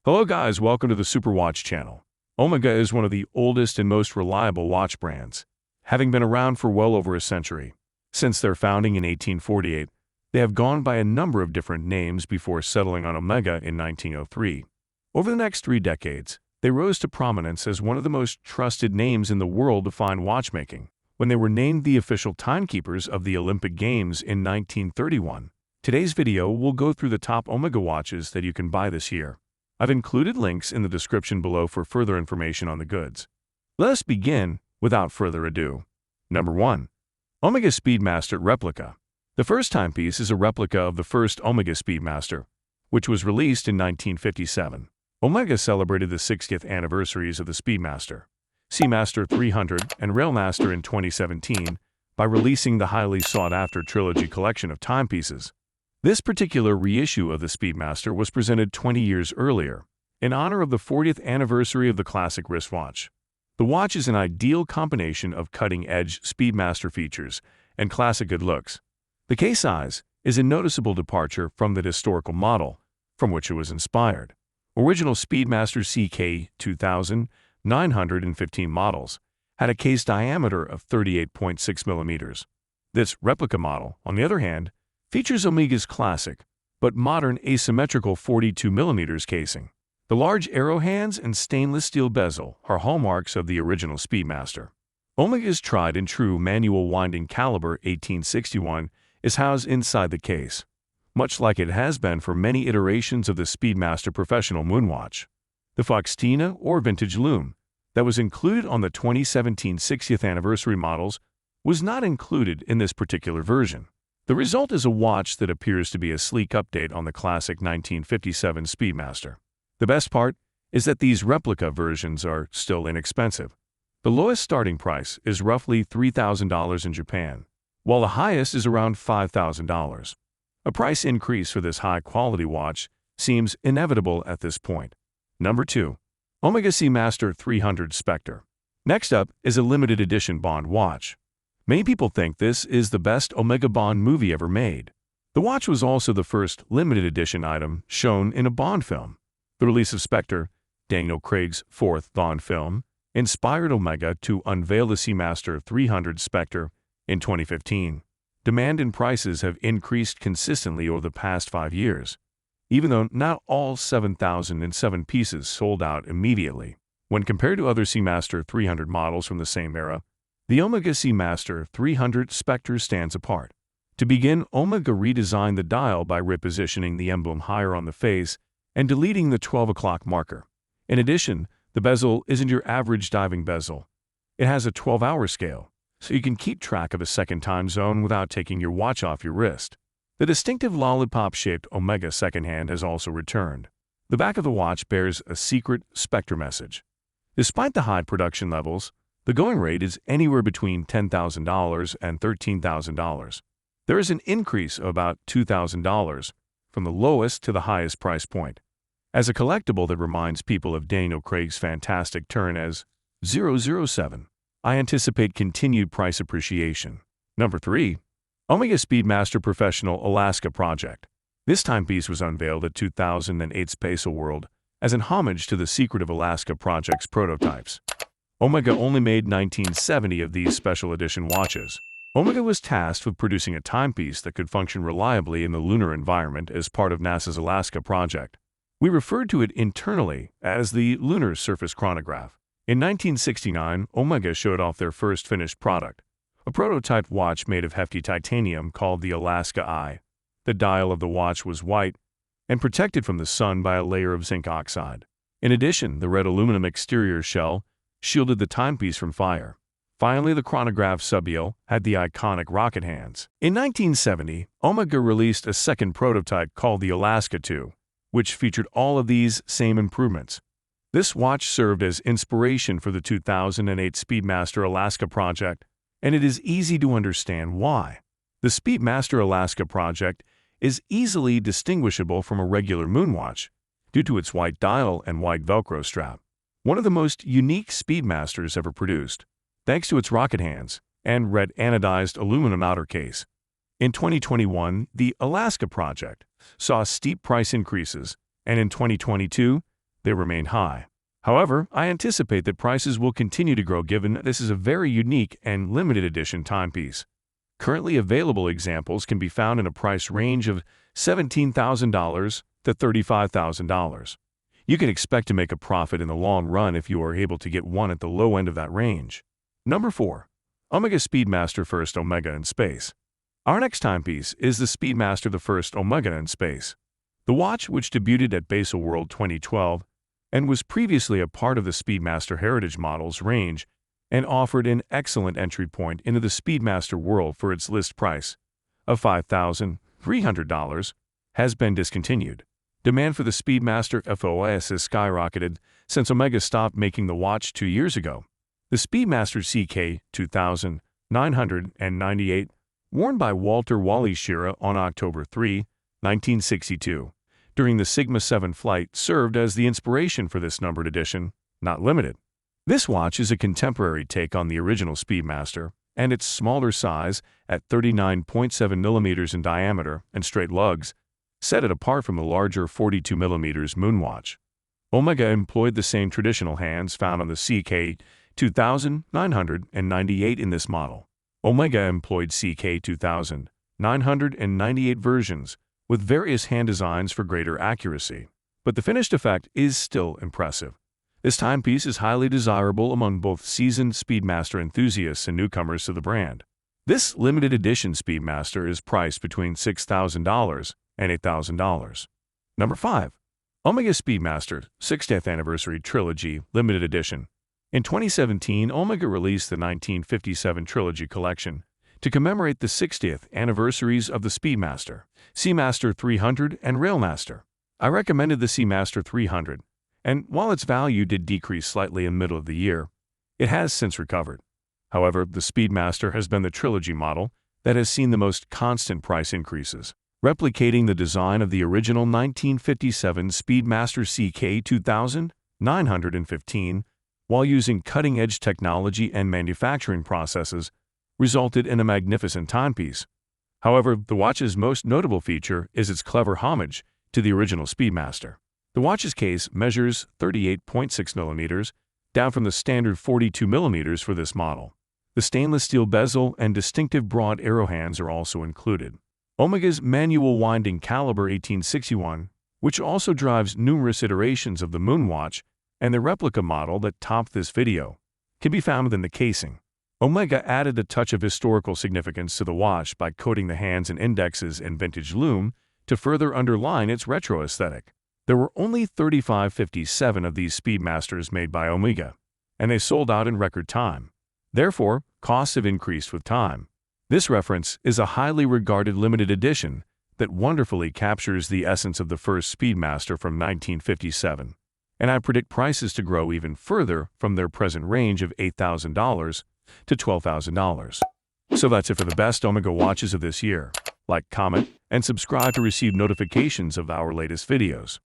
Hello guys, welcome to the Superwatch channel. Omega is one of the oldest and most reliable watch brands, having been around for well over a century. Since their founding in 1848, they have gone by a number of different names before settling on Omega in 1903. Over the next 3 decades, they rose to prominence as one of the most trusted names in the world to fine watchmaking, when they were named the official timekeepers of the Olympic Games in 1931. Today's video will go through the top Omega watches that you can buy this year. I've included links in the description below for further information on the goods. Let us begin without further ado. Number 1. Omega Speedmaster Replica. The first timepiece is a replica of the first Omega Speedmaster, which was released in 1957. Omega celebrated the 60th anniversaries of the Speedmaster, Seamaster 300, and Railmaster in 2017 by releasing the highly sought-after Trilogy collection of timepieces. This particular reissue of the Speedmaster was presented 20 years earlier, in honor of the 40th anniversary of the classic wristwatch. The watch is an ideal combination of cutting-edge Speedmaster features and classic good looks. The case size is a noticeable departure from the historical model from which it was inspired. Original Speedmaster CK 2915 models had a case diameter of 38.6 millimeters. This replica model, on the other hand, features Omega's classic, but modern asymmetrical 42mm casing. The large arrow hands and stainless steel bezel are hallmarks of the original Speedmaster. Omega's tried-and-true manual winding caliber 1861 is housed inside the case, much like it has been for many iterations of the Speedmaster Professional Moonwatch. The Foxtina or Vintage Lume that was included on the 2017 60th anniversary models was not included in this particular version. The result is a watch that appears to be a sleek update on the classic 1957 Speedmaster. The best part is that these replica versions are still inexpensive. The lowest starting price is roughly $3,000 in Japan, while the highest is around $5,000. A price increase for this high-quality watch seems inevitable at this point. Number 2. Omega Seamaster 300 Spectre. Next up is a limited edition Bond watch. Many people think this is the best Omega Bond movie ever made. The watch was also the first limited edition item shown in a Bond film. The release of Spectre, Daniel Craig's fourth Bond film, inspired Omega to unveil the Seamaster 300 Spectre in 2015. Demand and prices have increased consistently over the past 5 years, even though not all 7,007 pieces sold out immediately. When compared to other Seamaster 300 models from the same era, the Omega Seamaster 300 Spectre stands apart. To begin, Omega redesigned the dial by repositioning the emblem higher on the face and deleting the 12 o'clock marker. In addition, the bezel isn't your average diving bezel. It has a 12-hour scale, so you can keep track of a second time zone without taking your watch off your wrist. The distinctive lollipop-shaped Omega second hand has also returned. The back of the watch bears a secret Spectre message. Despite the high production levels, the going rate is anywhere between $10,000 and $13,000. There is an increase of about $2,000 from the lowest to the highest price point. As a collectible that reminds people of Daniel Craig's fantastic turn as 007, I anticipate continued price appreciation. Number 3. Omega Speedmaster Professional Alaska Project. This timepiece was unveiled at 2008 Space World as an homage to the Secret of Alaska project's prototypes. Omega only made 1970 of these special edition watches. Omega was tasked with producing a timepiece that could function reliably in the lunar environment as part of NASA's Alaska project. We referred to it internally as the Lunar Surface Chronograph. In 1969, Omega showed off their first finished product, a prototype watch made of hefty titanium called the Alaska Eye. The dial of the watch was white and protected from the sun by a layer of zinc oxide. In addition, the red aluminum exterior shell shielded the timepiece from fire. Finally, the chronograph subdial had the iconic rocket hands. In 1970, Omega released a second prototype called the Alaska II, which featured all of these same improvements. This watch served as inspiration for the 2008 Speedmaster Alaska project, and it is easy to understand why. The Speedmaster Alaska project is easily distinguishable from a regular moonwatch due to its white dial and white Velcro strap. One of the most unique Speedmasters ever produced, thanks to its rocket hands and red anodized aluminum outer case. In 2021, the Alaska project saw steep price increases, and in 2022, they remain high. However, I anticipate that prices will continue to grow given this is a very unique and limited edition timepiece. Currently available examples can be found in a price range of $17,000 to $35,000. You can expect to make a profit in the long run if you are able to get one at the low end of that range. Number 4. Omega Speedmaster First Omega in Space. Our next timepiece is the Speedmaster the First Omega in Space. The watch, which debuted at Baselworld 2012 and was previously a part of the Speedmaster Heritage Models range and offered an excellent entry point into the Speedmaster world for its list price of $5,300, has been discontinued. Demand for the Speedmaster FOS has skyrocketed since Omega stopped making the watch 2 years ago. The Speedmaster CK-2998, worn by Walter Wally Schirra on October 3, 1962, during the Sigma 7 flight, served as the inspiration for this numbered edition, not limited. This watch is a contemporary take on the original Speedmaster, and its smaller size, at 39.7 mm in diameter and straight lugs, set it apart from the larger 42 mm Moonwatch. Omega employed the same traditional hands found on the CK-2998 in this model. Omega employed CK-2998 versions with various hand designs for greater accuracy, but the finished effect is still impressive. This timepiece is highly desirable among both seasoned Speedmaster enthusiasts and newcomers to the brand. This limited edition Speedmaster is priced between $6,000 and $8,000. Number 5. Omega Speedmaster 60th Anniversary Trilogy Limited Edition. In 2017, Omega released the 1957 Trilogy collection to commemorate the 60th anniversaries of the Speedmaster, Seamaster 300, and Railmaster. I recommended the Seamaster 300, and while its value did decrease slightly in the middle of the year, it has since recovered. However, the Speedmaster has been the Trilogy model that has seen the most constant price increases, replicating the design of the original 1957 Speedmaster CK-2915 while using cutting-edge technology and manufacturing processes, resulted in a magnificent timepiece. However, the watch's most notable feature is its clever homage to the original Speedmaster. The watch's case measures 38.6 mm, down from the standard 42 mm for this model. The stainless steel bezel and distinctive broad arrow hands are also included. Omega's manual winding caliber 1861, which also drives numerous iterations of the Moonwatch and the replica model that topped this video, can be found within the casing. Omega added a touch of historical significance to the watch by coating the hands and indexes in vintage loom to further underline its retro aesthetic. There were only 3,557 of these Speedmasters made by Omega, and they sold out in record time. Therefore, costs have increased with time. This reference is a highly regarded limited edition that wonderfully captures the essence of the first Speedmaster from 1957, and I predict prices to grow even further from their present range of $8,000 to $12,000. So that's it for the best Omega watches of this year. Like, comment, and subscribe to receive notifications of our latest videos.